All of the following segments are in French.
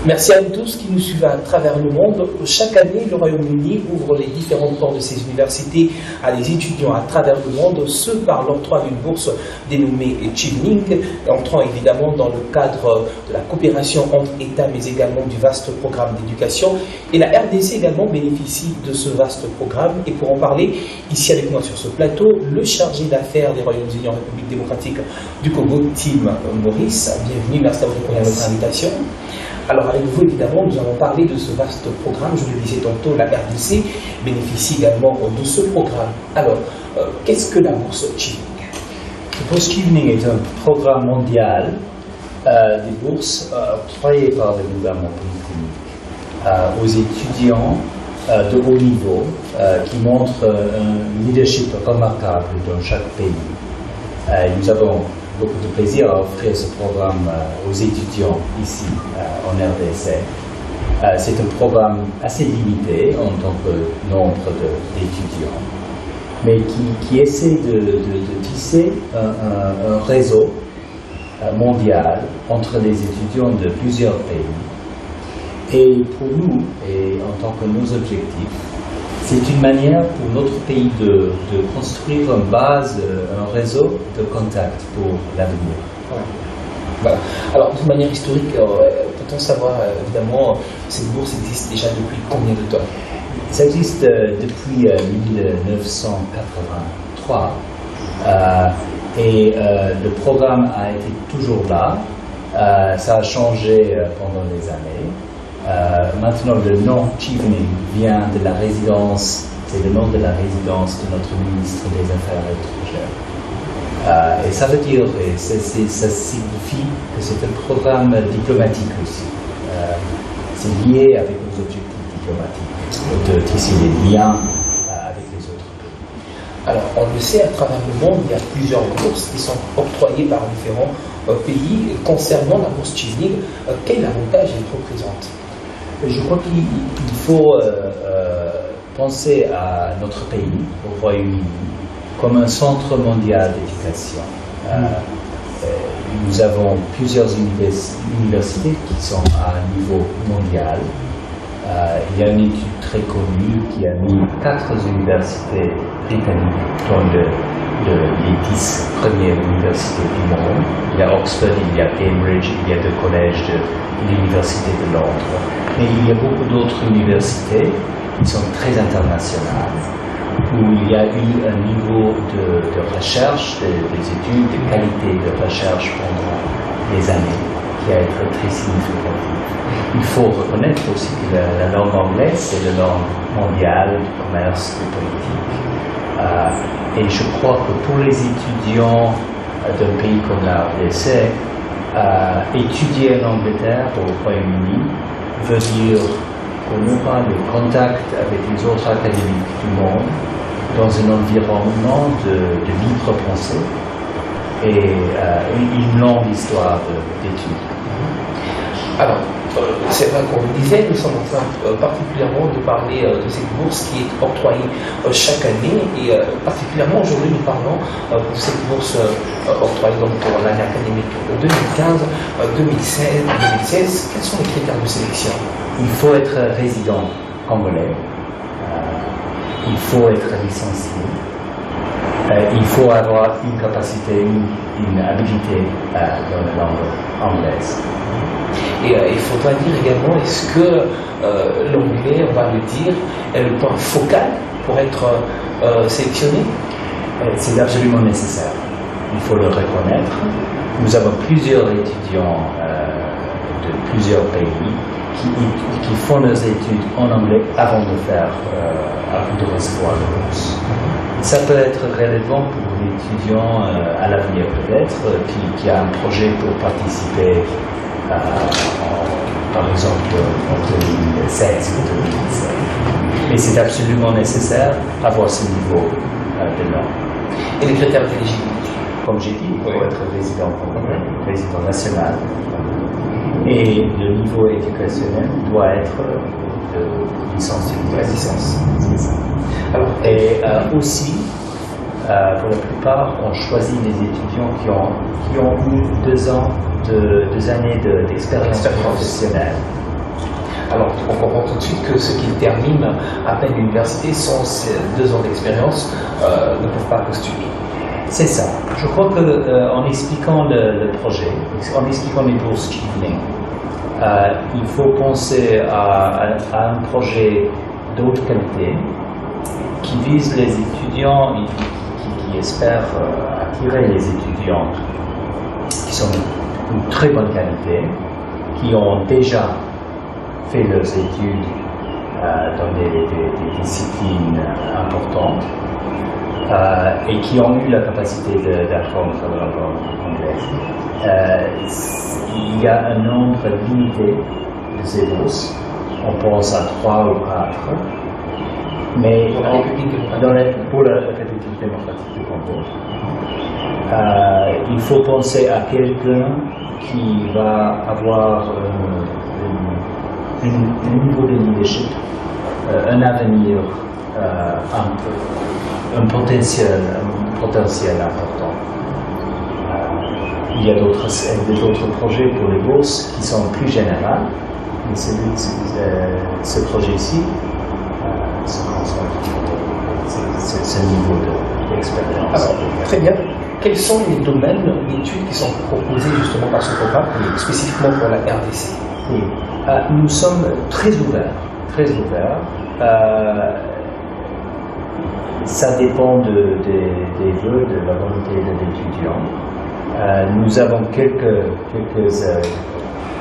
Merci à vous tous qui nous suivent à travers le monde. Chaque année, le Royaume-Uni ouvre les différentes portes de ses universités à des étudiants à travers le monde, ce par l'octroi d'une bourse dénommée Chevening, entrant évidemment dans le cadre de la coopération entre États, mais également du vaste programme d'éducation. Et la RDC également bénéficie de ce vaste programme. Et pour en parler, ici avec moi sur ce plateau, le chargé d'affaires des Royaumes-Unis en République démocratique du Congo, Tim Maurice. Bienvenue, merci d'avoir répondu à notre invitation. Alors avec vous, évidemment, nous allons parler de ce vaste programme. Je le disais tantôt, la RDC bénéficie également de ce programme. Alors, qu'est-ce que la bourse Chevening? La bourse Chevening est un programme mondial des bourses octroyées par le gouvernement britannique aux étudiants de haut niveau qui montrent un leadership remarquable dans chaque pays. Nous avons beaucoup de plaisir à offrir ce programme aux étudiants ici en RDC. C'est un programme assez limité en tant que nombre d'étudiants, mais qui essaie de tisser un réseau mondial entre les étudiants de plusieurs pays. Et pour nous, et en tant que nos objectifs, c'est une manière pour notre pays de construire une base, un réseau de contacts pour l'avenir. Voilà. Alors, de manière historique, peut-on savoir, évidemment, cette bourse existe déjà depuis combien de temps? Ça existe depuis 1983 et le programme a été toujours là. Ça a changé pendant les années. Maintenant, le nom Chevening vient de la résidence, c'est le nom de la résidence de notre ministre des Affaires étrangères. Et ça veut dire, ça signifie que c'est un programme diplomatique aussi. C'est lié avec nos objectifs diplomatiques, de tisser des liens avec les autres pays. Alors, on le sait, à travers le monde, il y a plusieurs bourses qui sont octroyées par différents pays. Concernant la bourse Chevening, quel avantage elle représente? Je crois qu'il faut penser à notre pays, au Royaume-Uni, comme un centre mondial d'éducation. Nous avons plusieurs universités qui sont à un niveau mondial. Il y a une étude très connue qui a mis 4 universités britanniques dans les 10 premières universités du monde. Il y a Oxford, il y a Cambridge, il y a 2 collèges de l'Université de Londres. Mais il y a beaucoup d'autres universités qui sont très internationales, où il y a eu un niveau de recherche, des études, de qualité de recherche pendant des années, qui a été très significatif. Il faut reconnaître aussi que la langue anglaise, c'est la langue mondiale du commerce, du politique. Et je crois que pour les étudiants d'un pays comme la RDC, étudier en Angleterre ou au Royaume-Uni veut dire qu'on aura le contact avec les autres académiques du monde dans un environnement de libre pensée et une longue histoire d'études. Alors, c'est vrai qu'on le disait, nous sommes en train particulièrement de parler de cette bourse qui est octroyée chaque année et particulièrement aujourd'hui nous parlons de cette bourse octroyée donc pour l'année académique 2015, 2016. Quels sont les critères de sélection? Il faut être résident congolais, il faut être licencié, il faut avoir une capacité, une habilité dans la langue anglaise. Et il faudra dire également, est-ce que l'anglais, on va le dire, est le point focal pour être sélectionné? C'est absolument nécessaire. Il faut le reconnaître. Nous avons plusieurs étudiants de plusieurs pays qui font leurs études en anglais avant de recevoir la bourse. Ça peut être relevant pour l'étudiant à l'avenir peut-être, qui a un projet pour participer par exemple en 2016 ou 2017. Mais c'est absolument nécessaire d'avoir ce niveau de langue. Et les critères d'éligibilité? Comme j'ai dit, il faut être résident congolais, résident national. Et le niveau éducationnel doit être de licence licence. Alors, et aussi, pour la plupart, on choisit des étudiants qui ont eu 2 années d'expérience professionnelle Alors, on comprend tout de suite que ceux qui terminent à peine l'université sans ces 2 ans d'expérience ne peuvent pas postuler. C'est ça. Je crois que en expliquant le projet, en expliquant les bourses Chevening, il faut penser à un projet de haute qualité qui vise les étudiants et qui espère attirer les étudiants qui sont d'une très bonne qualité, qui ont déjà fait leurs études dans des disciplines importantes et qui ont eu la capacité d'apprendre la langue anglaise. Il y a un nombre limité de ces bourses. On pense à 3 ou 4. Mais pour la République démocratique du Congo, il faut penser à quelqu'un qui va avoir un niveau de leadership, un avenir, un potentiel important. Il y a d'autres projets pour les bourses qui sont plus généraux, mais ce projet-ci se concentre sur ce niveau d'expérience. Alors, très bien. Quels sont les domaines d'études qui sont proposés justement par ce programme, spécifiquement pour la RDC? Oui. Nous sommes très ouverts, très ouverts. Ça dépend des vœux, de la volonté de l'étudiant. Nous avons quelques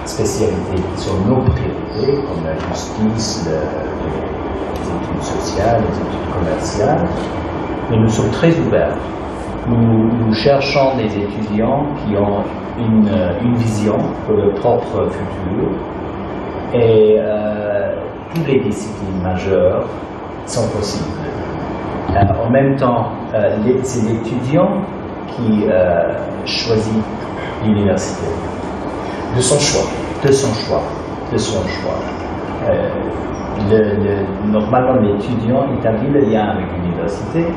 spécialités qui sont nos priorités, comme la justice, les études sociales, les études commerciales, mais nous sommes très ouverts. Nous cherchons des étudiants qui ont une vision pour leur propre futur et toutes les disciplines majeures sont possibles. En même temps, c'est l'étudiant qui choisit l'université. De son choix. De son choix. De son choix. Normalement, l'étudiant établit le lien avec l'université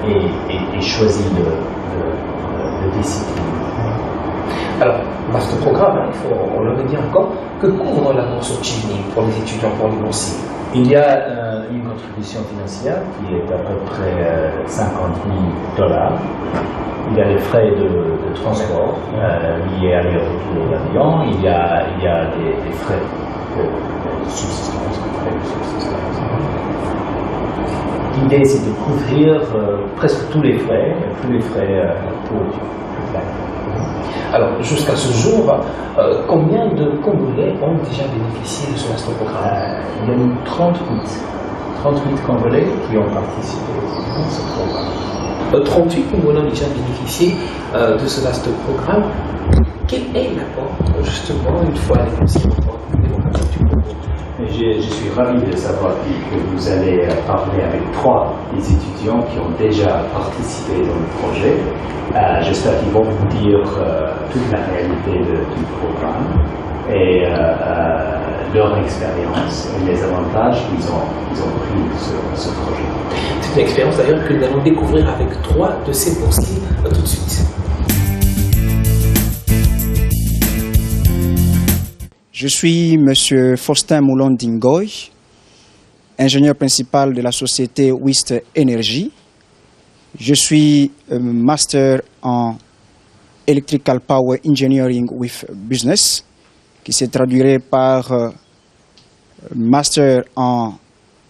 et choisit le discipline. Alors, vaste programme, on le redit encore, que couvre la bourse Chevening pour les étudiants, pour les boursiers? Il y a une contribution financière qui est à peu près $50 000. Il y a les frais de transport liés à l'aéroport d'avion. Il y a des frais de subsistance. L'idée, c'est de couvrir presque tous les frais pour l'étudiant. Alors, jusqu'à ce jour, combien de Congolais ont déjà bénéficié de ce vaste programme? Il y a eu 38 Congolais qui ont participé à ce programme. 38 Congolais ont déjà bénéficié de ce vaste programme. Quel est l'apport, justement, une fois les conseillers démocratiques du Congo? Je suis ravi de savoir que vous allez parler avec 3 des étudiants qui ont déjà participé dans le projet. J'espère qu'ils vont vous dire toute la réalité du programme et leur expérience et les avantages qu'ils ont pris sur ce projet. C'est une expérience d'ailleurs que nous allons découvrir avec 3 de ces boursiers tout de suite. Je suis M. Faustin Moulon-Dingoy, ingénieur principal de la société Wist Energy. Je suis master en Electrical Power Engineering with Business, qui se traduirait par master en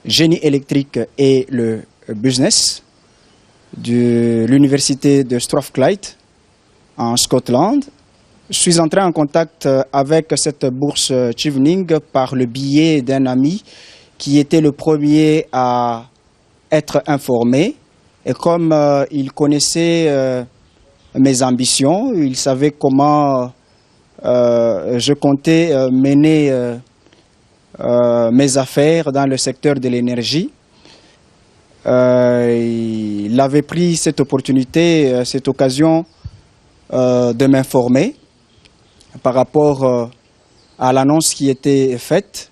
génie électrique et le business de l'université de Strathclyde en Scotland. Je suis entré en contact avec cette bourse Chevening par le biais d'un ami qui était le premier à être informé. Et comme il connaissait mes ambitions, il savait comment je comptais mener mes affaires dans le secteur de l'énergie. Il avait pris cette opportunité, cette occasion de m'informer par rapport à l'annonce qui était faite.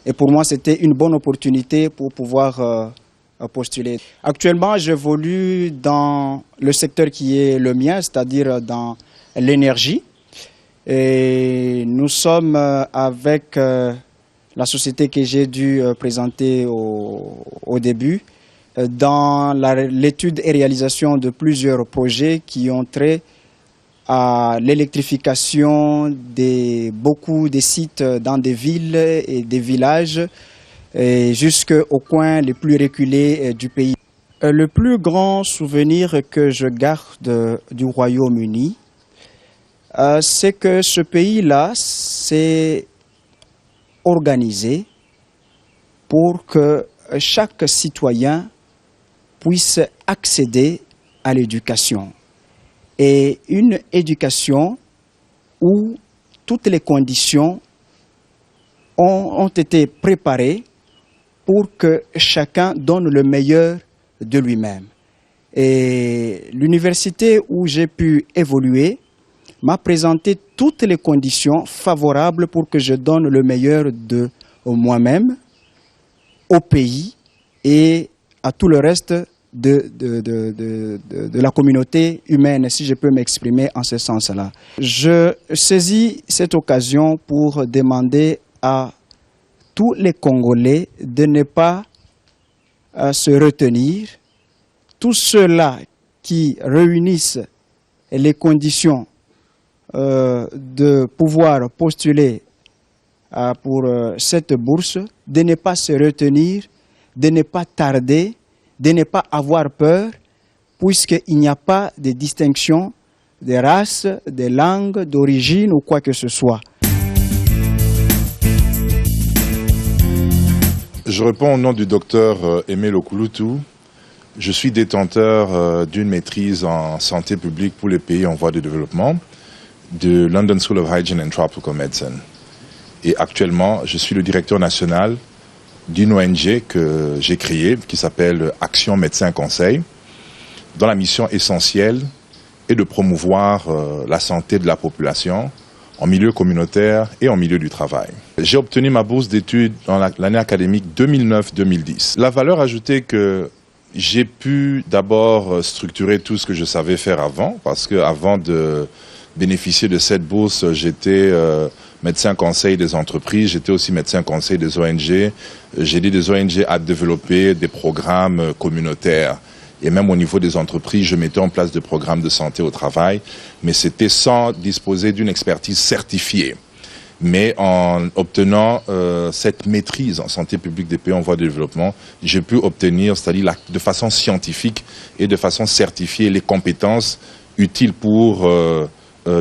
Et pour moi, c'était une bonne opportunité pour pouvoir postuler. Actuellement, j'évolue dans le secteur qui est le mien, c'est-à-dire dans l'énergie. Et nous sommes avec la société que j'ai dû présenter au début dans l'étude et réalisation de plusieurs projets qui ont trait à l'électrification de beaucoup de sites dans des villes et des villages jusqu'aux coins les plus reculés du pays. Le plus grand souvenir que je garde du Royaume-Uni, c'est que ce pays-là s'est organisé pour que chaque citoyen puisse accéder à l'éducation. Et une éducation où toutes les conditions ont été préparées pour que chacun donne le meilleur de lui-même. Et l'université où j'ai pu évoluer m'a présenté toutes les conditions favorables pour que je donne le meilleur de moi-même, au pays et à tout le reste de la communauté humaine, si je peux m'exprimer en ce sens-là. Je saisis cette occasion pour demander à tous les Congolais de ne pas se retenir. Tous ceux-là qui réunissent les conditions de pouvoir postuler pour cette bourse, de ne pas se retenir, de ne pas tarder, de ne pas avoir peur, puisqu'il n'y a pas de distinction de race, de langue, d'origine ou quoi que ce soit. Je réponds au nom du docteur Aimé Lokulutu. Je suis détenteur d'une maîtrise en santé publique pour les pays en voie de développement de London School of Hygiene and Tropical Medicine. Et actuellement, je suis le directeur national d'une ONG que j'ai créée qui s'appelle Action Médecins Conseil, dont la mission essentielle est de promouvoir la santé de la population en milieu communautaire et en milieu du travail. J'ai obtenu ma bourse d'études dans l'année académique 2009-2010. La valeur ajoutée que j'ai pu d'abord structurer tout ce que je savais faire avant, parce qu'avant de bénéficier de cette bourse, j'étais médecin conseil des entreprises, j'étais aussi médecin conseil des ONG. J'ai aidé des ONG à développer des programmes communautaires. Et même au niveau des entreprises, je mettais en place des programmes de santé au travail, mais c'était sans disposer d'une expertise certifiée. Mais en obtenant cette maîtrise en santé publique des pays en voie de développement, j'ai pu obtenir, c'est-à-dire de façon scientifique et de façon certifiée, les compétences utiles pour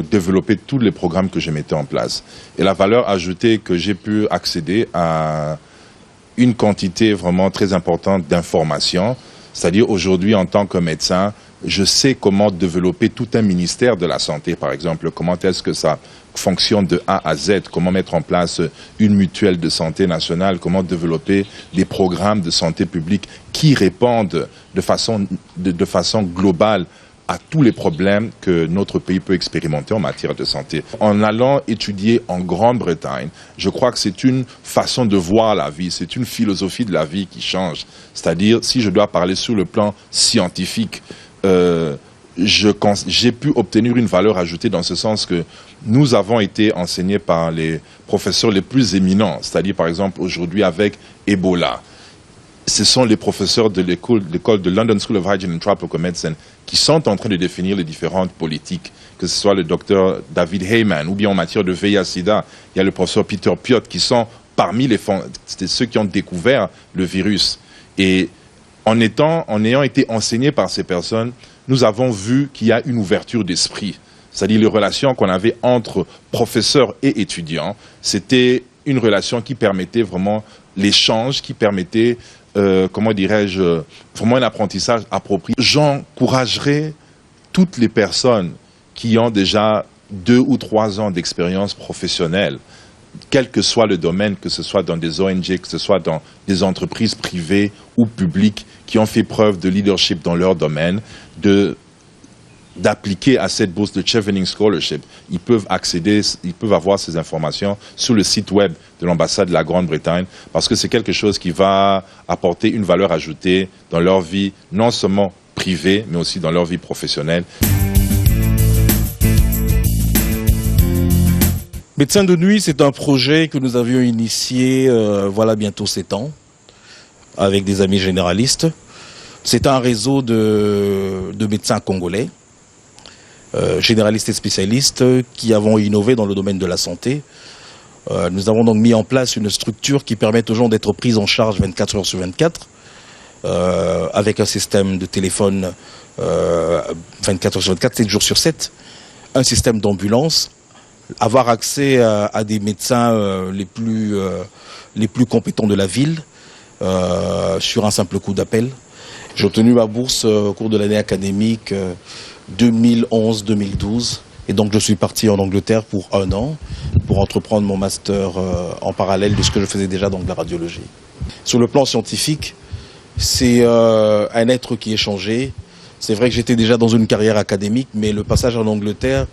développer tous les programmes que je mettais en place. Et la valeur ajoutée que j'ai pu accéder à une quantité vraiment très importante d'informations, c'est-à-dire aujourd'hui en tant que médecin, je sais comment développer tout un ministère de la santé, par exemple, comment est-ce que ça fonctionne de A à Z, comment mettre en place une mutuelle de santé nationale, comment développer des programmes de santé publique qui répondent de façon globale à tous les problèmes que notre pays peut expérimenter en matière de santé. En allant étudier en Grande-Bretagne, je crois que c'est une façon de voir la vie, c'est une philosophie de la vie qui change. C'est-à-dire, si je dois parler sur le plan scientifique, j'ai pu obtenir une valeur ajoutée dans ce sens que nous avons été enseignés par les professeurs les plus éminents, c'est-à-dire par exemple aujourd'hui avec Ebola. Ce sont les professeurs de l'école de London School of Hygiene and Tropical Medicine qui sont en train de définir les différentes politiques, que ce soit le docteur David Heyman ou bien en matière de VIH-Sida, il y a le professeur Peter Piot qui sont parmi ceux qui ont découvert le virus. Et en ayant été enseignés par ces personnes, nous avons vu qu'il y a une ouverture d'esprit. C'est-à-dire les relations qu'on avait entre professeurs et étudiants, c'était une relation qui permettait vraiment l'échange, qui permettait comment dirais-je, vraiment un apprentissage approprié. J'encouragerais toutes les personnes qui ont déjà 2 ou 3 ans d'expérience professionnelle, quel que soit le domaine, que ce soit dans des ONG, que ce soit dans des entreprises privées ou publiques qui ont fait preuve de leadership dans leur domaine, d'appliquer à cette bourse de Chevening Scholarship. Ils peuvent avoir ces informations sur le site web de l'ambassade de la Grande-Bretagne parce que c'est quelque chose qui va apporter une valeur ajoutée dans leur vie, non seulement privée, mais aussi dans leur vie professionnelle. Médecins de nuit, c'est un projet que nous avions initié voilà bientôt 7 ans avec des amis généralistes. C'est un réseau de médecins congolais, généralistes et spécialistes, qui avons innové dans le domaine de la santé. Nous avons donc mis en place une structure qui permet aux gens d'être pris en charge 24 heures sur 24, avec un système de téléphone 24 heures sur 24, 7 jours sur 7, un système d'ambulance, avoir accès à des médecins les plus compétents de la ville sur un simple coup d'appel. J'ai obtenu ma bourse au cours de l'année académique 2011-2012 et donc je suis parti en Angleterre pour 1 an pour entreprendre mon master en parallèle de ce que je faisais déjà, donc la radiologie. Sur le plan scientifique, c'est un être qui est changé. C'est vrai que j'étais déjà dans une carrière académique, mais le passage en Angleterre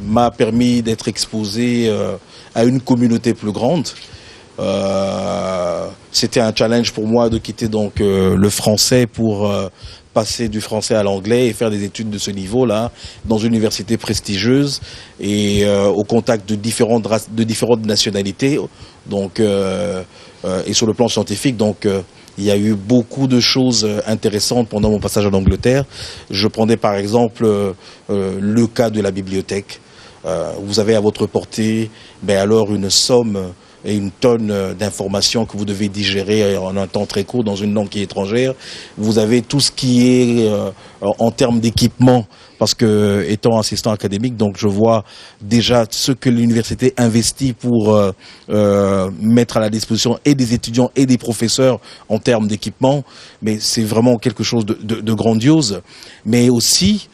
m'a permis d'être exposé à une communauté plus grande. C'était un challenge pour moi de quitter donc le français pour passer du français à l'anglais et faire des études de ce niveau-là dans une université prestigieuse et au contact de différentes nationalités. Donc et sur le plan scientifique, donc il y a eu beaucoup de choses intéressantes pendant mon passage en Angleterre. Je prenais par exemple le cas de la bibliothèque. Vous avez à votre portée alors une somme et une tonne d'informations que vous devez digérer en un temps très court dans une langue qui est étrangère. Vous avez tout ce qui est en termes d'équipement, parce que étant assistant académique, donc je vois déjà ce que l'université investit pour mettre à la disposition et des étudiants et des professeurs en termes d'équipement, mais c'est vraiment quelque chose de grandiose. Mais aussi,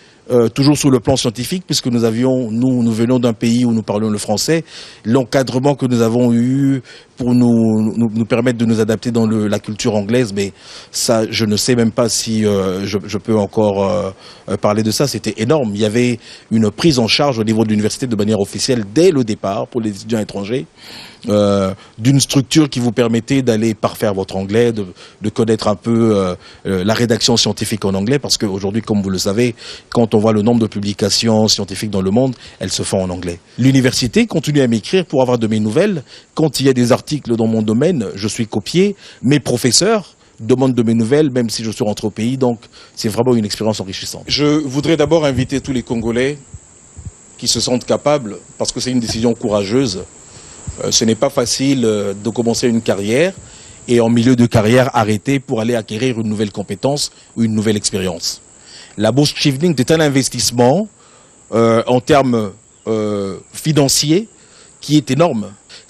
toujours sur le plan scientifique, puisque nous venons d'un pays où nous parlons le français, l'encadrement que nous avons eu pour nous permettre de nous adapter dans la culture anglaise, mais ça, je ne sais même pas si je peux encore parler de ça, c'était énorme. Il y avait une prise en charge au niveau de l'université de manière officielle dès le départ pour les étudiants étrangers, d'une structure qui vous permettait d'aller parfaire votre anglais, de connaître un peu la rédaction scientifique en anglais, parce qu'aujourd'hui, comme vous le savez, quand on voit le nombre de publications scientifiques dans le monde, elles se font en anglais. L'université continue à m'écrire pour avoir de mes nouvelles. Quand il y a des articles dans mon domaine, je suis copié. Mes professeurs demandent de mes nouvelles, même si je suis rentré au pays. Donc, c'est vraiment une expérience enrichissante. Je voudrais d'abord inviter tous les Congolais qui se sentent capables, parce que c'est une décision courageuse. Ce n'est pas facile de commencer une carrière et en milieu de carrière arrêter pour aller acquérir une nouvelle compétence ou une nouvelle expérience. La bourse Chevening est un investissement en termes financiers qui est énorme.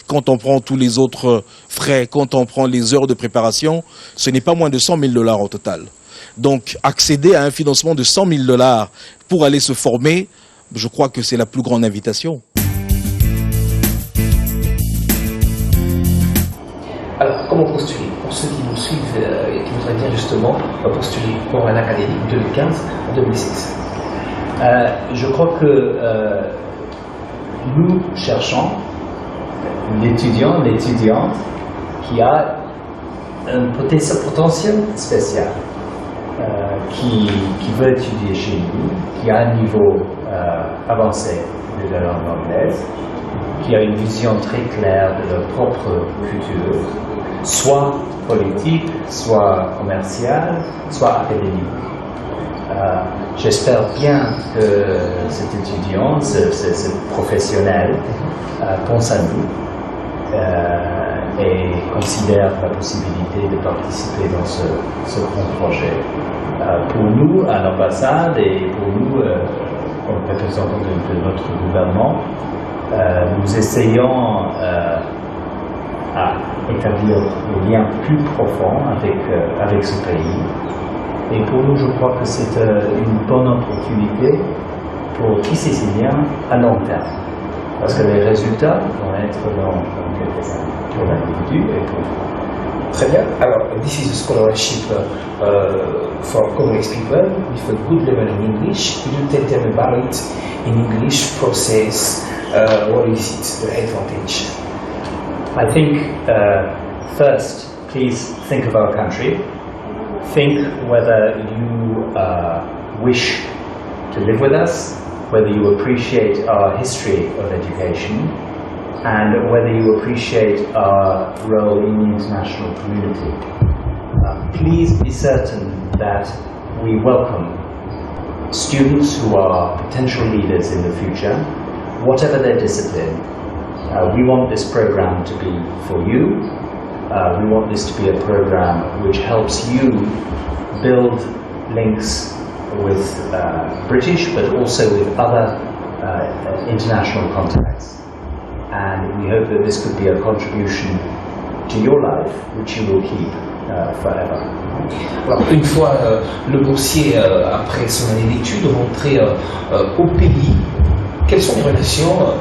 Quand on prend tous les autres frais, quand on prend les heures de préparation, ce n'est pas moins de 100 000 $ au total. Donc accéder à un financement de 100 000 $ pour aller se former, je crois que c'est la plus grande invitation. Alors, comment postuler? Pour ceux qui nous suivent et qui voudraient bien justement postuler pour un académique 2015-2016. Je crois que nous cherchons l'étudiant, l'étudiante qui a un potentiel spécial, qui veut étudier chez nous, qui a un niveau avancé de la langue anglaise, qui a une vision très claire de leur propre futur, soit politique, soit commerciale, soit académique. J'espère bien que cet étudiant, ce professionnel, pense à nous et considère la possibilité de participer dans ce grand projet. Pour nous, à l'ambassade, et pour nous, comme représentants de notre gouvernement, nous essayons à établir des liens plus profonds avec ce pays. Et pour nous, je crois que c'est une bonne opportunité pour tisser ces liens à long terme. Parce que les résultats vont être dans quelques années pour l'individu et pour nous. Très bien. Alors, this is a scholarship for Congolese people with a good level in English. Could you tell them about it in English process? What is it, the advantage? I think first, please think of our country. Think whether you wish to live with us, whether you appreciate our history of education, and whether you appreciate our role in the international community. Please be certain that we welcome students who are potential leaders in the future, whatever their discipline. We want this program to be for you. We want this to be a program which helps you build links with British, but also with other international contacts. And we hope that this could be a contribution to your life, which you will keep forever. Alors, une fois le boursier, après son année d'études, rentré au pays, quelles sont les relations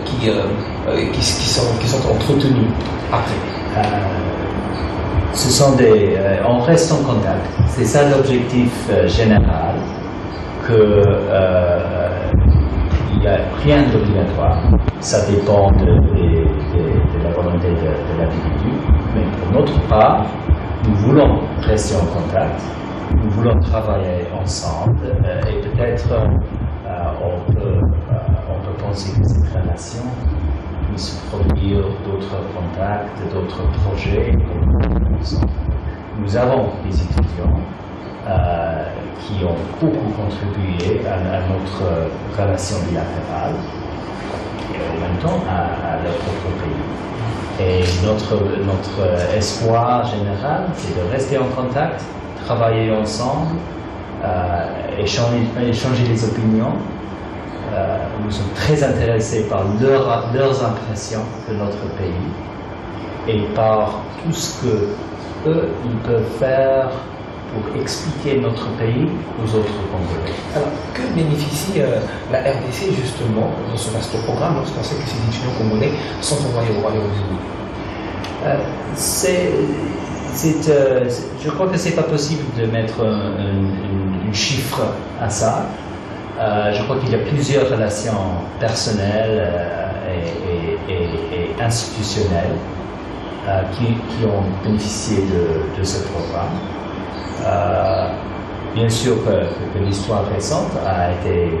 qui sont entretenues après? Ce sont on reste en contact. C'est ça l'objectif général, il n'y a rien d'obligatoire. Ça dépend de la volonté de l'individu. Mais pour notre part, nous voulons rester en contact, nous voulons travailler ensemble et peut-être on peut penser que cette relation puisse produire d'autres contacts, d'autres projets. Nous avons des étudiants qui ont beaucoup contribué à notre relation bilatérale et en même temps à leur propre pays. Et notre espoir général, c'est de rester en contact, travailler ensemble, échanger les opinions. Nous sommes très intéressés par leurs impressions de notre pays et par tout ce que eux ils peuvent faire pour expliquer notre pays aux autres Congolais. Alors, que bénéficie la RDC justement dans ce vaste programme lorsqu'on sait que ces étudiants congolais sont envoyés au Royaume-Uni? Je crois que c'est pas possible de mettre un chiffre à ça. Je crois qu'il y a plusieurs relations personnelles et institutionnelles qui ont bénéficié de ce programme. Bien sûr que l'histoire récente a été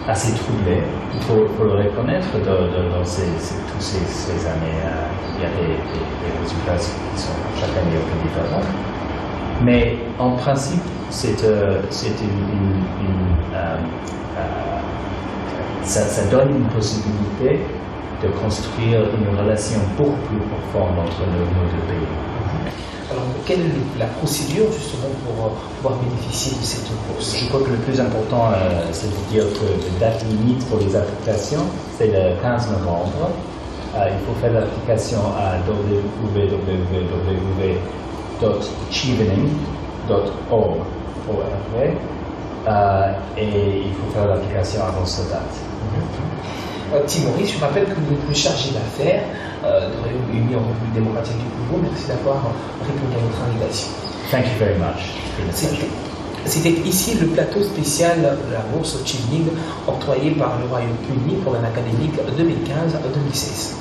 assez troublée, il faut le reconnaître, dans toutes ces années. Il y a des résultats qui sont chaque année un peu différents. Mais en principe, ça donne une possibilité de construire une relation beaucoup plus profonde entre nos deux pays. Alors, quelle est la procédure justement pour pouvoir bénéficier de cette bourse? Je crois que le plus important, c'est de dire que la date limite pour les applications, c'est le 15 novembre. Il faut faire l'application à www.chevening.org et il faut faire l'application avant cette date. Timoré, je rappelle que vous êtes le chargé d'affaires du Royaume-Uni en République démocratique du Congo. Merci d'avoir répondu à notre invitation. Thank you very much. C'était ici le plateau spécial de la bourse Chevening octroyée par le Royaume-Uni pour l'année académique 2015-2016.